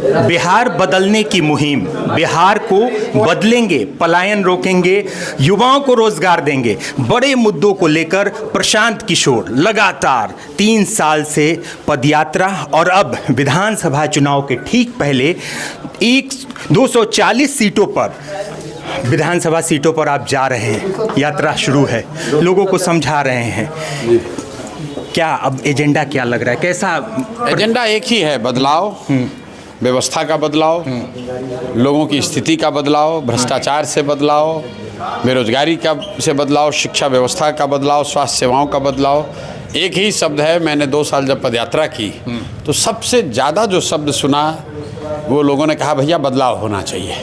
बिहार बदलने की मुहिम, बिहार को बदलेंगे, पलायन रोकेंगे, युवाओं को रोजगार देंगे, बड़े मुद्दों को लेकर प्रशांत किशोर लगातार 3 साल से पदयात्रा और अब विधानसभा चुनाव के ठीक पहले 240 सीटों पर, विधानसभा सीटों पर आप जा रहे हैं, यात्रा शुरू है, लोगों को समझा रहे हैं। क्या अब एजेंडा क्या लग रहा है, कैसा एजेंडा? एक ही है, बदलाव, व्यवस्था का बदलाव, लोगों की स्थिति का बदलाव, भ्रष्टाचार से बदलाव, बेरोजगारी का से बदलाव, शिक्षा व्यवस्था का बदलाव, स्वास्थ्य सेवाओं का बदलाव। एक ही शब्द है। मैंने 2 साल जब पदयात्रा की तो सबसे ज़्यादा जो शब्द सुना वो लोगों ने कहा भैया बदलाव होना चाहिए।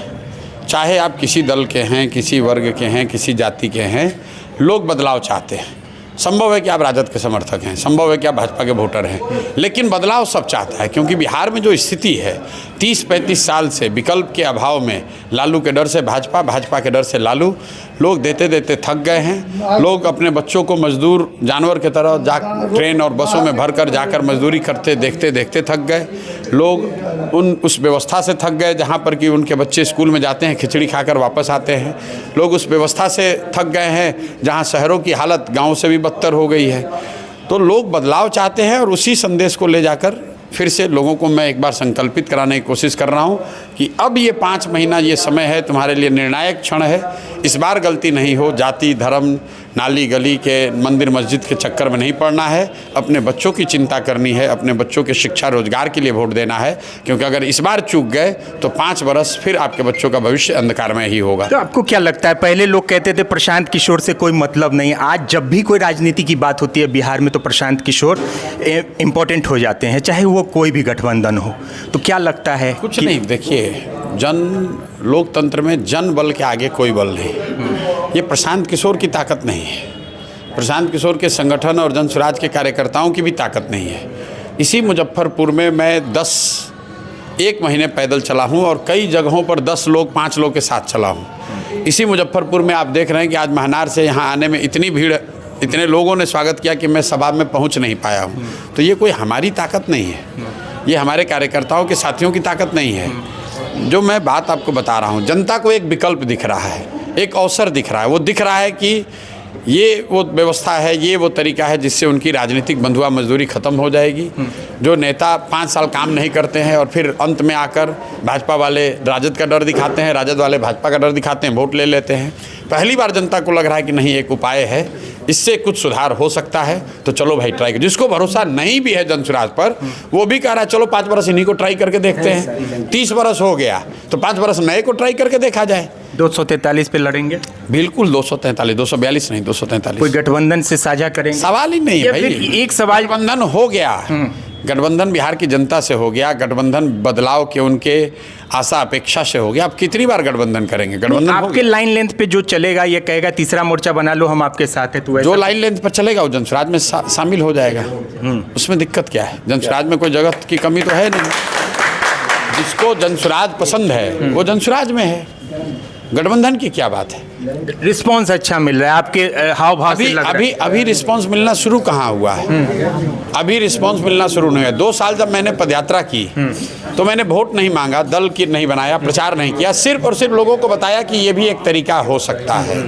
चाहे आप किसी दल के हैं, किसी वर्ग के हैं, किसी जाति के हैं, लोग बदलाव चाहते हैं। संभव है कि आप राजद के समर्थक हैं, संभव है कि आप भाजपा के वोटर हैं, लेकिन बदलाव सब चाहता है। क्योंकि बिहार में जो स्थिति है 30-35 साल से विकल्प के अभाव में, लालू के डर से भाजपा, भाजपा के डर से लालू, लोग देते देते थक गए हैं। लोग अपने बच्चों को मजदूर जानवर की तरह ट्रेन और बसों में भरकर जाकर मजदूरी करते देखते देखते थक गए। लोग उस व्यवस्था से थक गए जहाँ पर कि उनके बच्चे स्कूल में जाते हैं, खिचड़ी खाकर वापस आते हैं। लोग उस व्यवस्था से थक गए हैं जहाँ शहरों की हालत गाँव से भी बदतर हो गई है। तो लोग बदलाव चाहते हैं और उसी संदेश को ले जाकर फिर से लोगों को मैं एक बार संकल्पित कराने की कोशिश कर रहा हूं कि अब ये 5 महीना ये समय है, तुम्हारे लिए निर्णायक क्षण है। इस बार गलती नहीं हो, जाति धर्म नाली गली के मंदिर मस्जिद के चक्कर में नहीं पड़ना है। अपने बच्चों की चिंता करनी है, अपने बच्चों के शिक्षा रोजगार के लिए वोट देना है। क्योंकि अगर इस बार चूक गए तो 5 बरस फिर आपके बच्चों का भविष्य अंधकारमय ही होगा। तो आपको क्या लगता है, पहले लोग कहते थे प्रशांत किशोर से कोई मतलब नहीं, आज जब भी कोई राजनीति की बात होती है बिहार में तो प्रशांत किशोर इम्पोर्टेंट हो जाते हैं, चाहे वो कोई भी गठबंधन हो। तो क्या लगता है? कुछ नहीं, देखिए लोकतंत्र में जन बल के आगे कोई बल नहीं। ये प्रशांत किशोर की ताकत नहीं है, प्रशांत किशोर के संगठन और जनसुराज के कार्यकर्ताओं की भी ताकत नहीं है। इसी मुजफ्फरपुर में मैं 1 महीने पैदल चला हूँ और कई जगहों पर 10 लोग 5 लोग के साथ चला हूँ। इसी मुजफ्फरपुर में आप देख रहे हैं कि आज महानार से यहाँ आने में इतनी भीड़, इतने लोगों ने स्वागत किया कि मैं सभा में पहुँच नहीं पाया हूँ। तो ये कोई हमारी ताकत नहीं है, ये हमारे कार्यकर्ताओं के साथियों की ताकत नहीं है। जो मैं बात आपको बता रहा हूँ, जनता को एक विकल्प दिख रहा है, एक अवसर दिख रहा है। वो दिख रहा है कि ये वो व्यवस्था है, ये वो तरीका है जिससे उनकी राजनीतिक बंधुआ मजदूरी खत्म हो जाएगी। जो नेता 5 साल काम नहीं करते हैं और फिर अंत में आकर भाजपा वाले राजद का डर दिखाते हैं, राजद वाले भाजपा का डर दिखाते हैं, वोट ले लेते हैं। पहली बार जनता को लग रहा है कि नहीं, एक उपाय है, इससे कुछ सुधार हो सकता है, तो चलो भाई ट्राई करो। जिसको भरोसा नहीं भी है जनसुराज पर, वो भी कह रहा है चलो 5 बरस इन्हीं को ट्राई करके देखते हैं। 30 बरस हो गया तो 5 बरस नए को ट्राई करके देखा जाए। 243 पे लड़ेंगे? बिल्कुल 243, 242 नहीं, 243। कोई गठबंधन से साझा करेंगे? सवाल ही नहीं है भाई। एक सवाल, गठबंधन हो गया, गठबंधन बिहार की जनता से हो गया, गठबंधन बदलाव के उनके आशा अपेक्षा से हो गया। आप कितनी बार गठबंधन करेंगे? गठबंधन आपके लाइन लेंथ पे जो चलेगा, ये कहेगा तीसरा मोर्चा बना लो, हम आपके साथ हैं, तो जो लाइन लेंथ पर चलेगा वो जनसुराज में शामिल हो जाएगा। उसमें दिक्कत क्या है? जनसुराज में कोई जगह की कमी तो है नहीं। जिसको जनसुराज पसंद है वो जनसुराज में है, गठबंधन की क्या बात है? रिस्पांस अच्छा मिल रहा है आपके हाव भाव से लग रहा है। अभी रिस्पांस मिलना शुरू कहाँ हुआ है? अभी रिस्पांस मिलना शुरू नहीं हुआ। 2 साल जब मैंने पदयात्रा की तो मैंने वोट नहीं मांगा, दल की नहीं बनाया, प्रचार नहीं किया, सिर्फ और सिर्फ लोगों को बताया कि ये भी एक तरीका हो सकता है।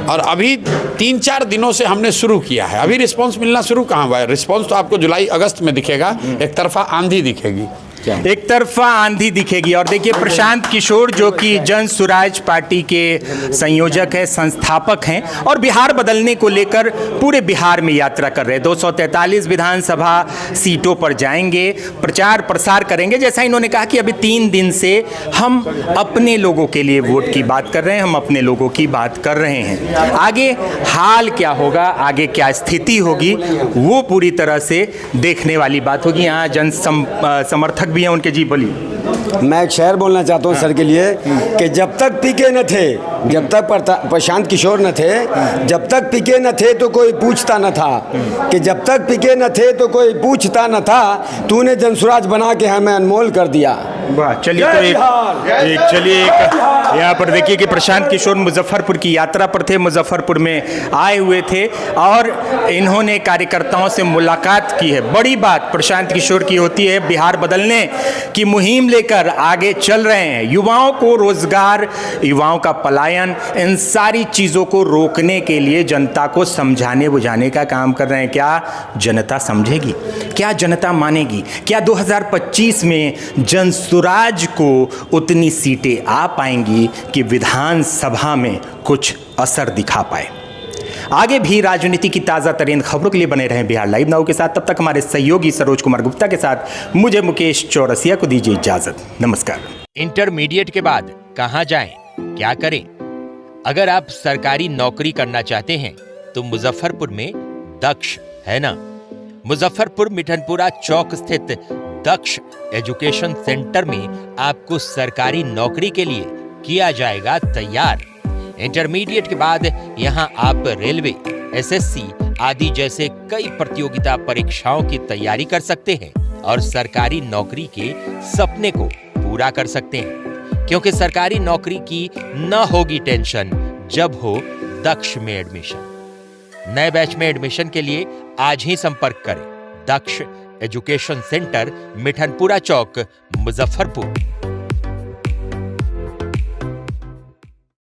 और अभी 3-4 दिनों से हमने शुरू किया है, अभी रिस्पांस मिलना शुरू कहाँ हुआ है? रिस्पांस तो आपको जुलाई अगस्त में दिखेगा, एक तरफा आंधी दिखेगी, एक तरफा आंधी दिखेगी। और देखिए प्रशांत किशोर जो कि जन सुराज पार्टी के संयोजक है, संस्थापक हैं और बिहार बदलने को लेकर पूरे बिहार में यात्रा कर रहे हैं। 243 विधानसभा सीटों पर जाएंगे, प्रचार प्रसार करेंगे। जैसा इन्होंने कहा कि अभी 3 दिन से हम अपने लोगों के लिए वोट की बात कर रहे हैं, हम अपने लोगों की बात कर रहे हैं। आगे हाल क्या होगा, आगे क्या स्थिति होगी, वो पूरी तरह से देखने वाली बात होगी। यहाँ जन समर्थक भी हैं उनके। जी बोलिए। मैं एक शेर बोलना चाहता हूँ सर के लिए कि जब तक पीके न थे, जब तक प्रशांत किशोर न थे, जब तक पीके न थे तो कोई पूछता न था, कि जब तक पीके न थे तो कोई पूछता न था, तूने जनसुराज बना के हमें अनमोल कर दिया। वाह, चलिए तो चलिए यहाँ पर देखिए कि प्रशांत किशोर मुजफ्फरपुर की यात्रा पर थे, मुजफ्फरपुर में आए हुए थे और इन्होंने कार्यकर्ताओं से मुलाकात की है। बड़ी बात प्रशांत किशोर की होती है, बिहार बदलने की मुहिम लेकर आगे चल रहे हैं। युवाओं को रोजगार, युवाओं का पलायन, इन सारी चीज़ों को रोकने के लिए जनता को समझाने बुझाने का काम कर रहे हैं। क्या जनता समझेगी? क्या जनता मानेगी? क्या 2025 में जनसुराज को उतनी सीटें आ पाएंगी कि विधानसभा में कुछ असर दिखा पाए? आगे भी राजनीति की ताज़ा तरीन खबरों के लिए बने रहें बिहार लाइव नाउ के साथ। तब तक हमारे सहयोगी सरोज कुमार गुप्ता के साथ मुझे मुकेश चौरसिया को दीजिए इजाजत। नमस्कार। इंटरमीडिएट के बाद कहां जाएं, क्या करें? अगर आप सरकारी नौकरी करना चाहते हैं तो मुजफ्फरपुर में दक्ष है ना। मुजफ्फरपुर मिठनपुरा चौक स्थित दक्ष एजुकेशन सेंटर में आपको सरकारी नौकरी के लिए किया जाएगा तैयार। इंटरमीडिएट के बाद यहां आप रेलवे, एसएससी आदि जैसे कई प्रतियोगिता परीक्षाओं की तैयारी कर सकते हैं और सरकारी नौकरी के सपने को पूरा कर सकते हैं, क्योंकि सरकारी नौकरी की न होगी टेंशन जब हो दक्ष में एडमिशन। नए बैच में एडमिशन के लिए आज ही संपर्क करें। दक्ष एजुकेशन सेंटर, मिठनपुरा चौक, मुजफ्फरपुर।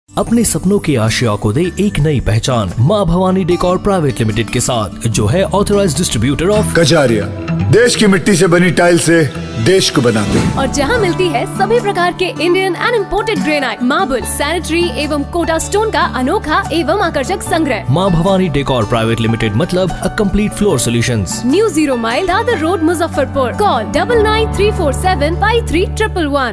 अपने सपनों की आशिया को दे एक नई पहचान मां भवानी डेकोर प्राइवेट लिमिटेड के साथ, जो है ऑथराइज्ड डिस्ट्रीब्यूटर ऑफ कजारिया। देश की मिट्टी से बनी टाइल से देश को बनाते हैं। और जहां मिलती है सभी प्रकार के Indian and imported granite, marble, sanitary एवं कोटा स्टोन का अनोखा एवं आकर्षक संग्रह। मां भवानी डेकोर प्राइवेट लिमिटेड मतलब a complete floor solutions. New 0 mile Dadar road, Muzaffarpur. Call 9934753111।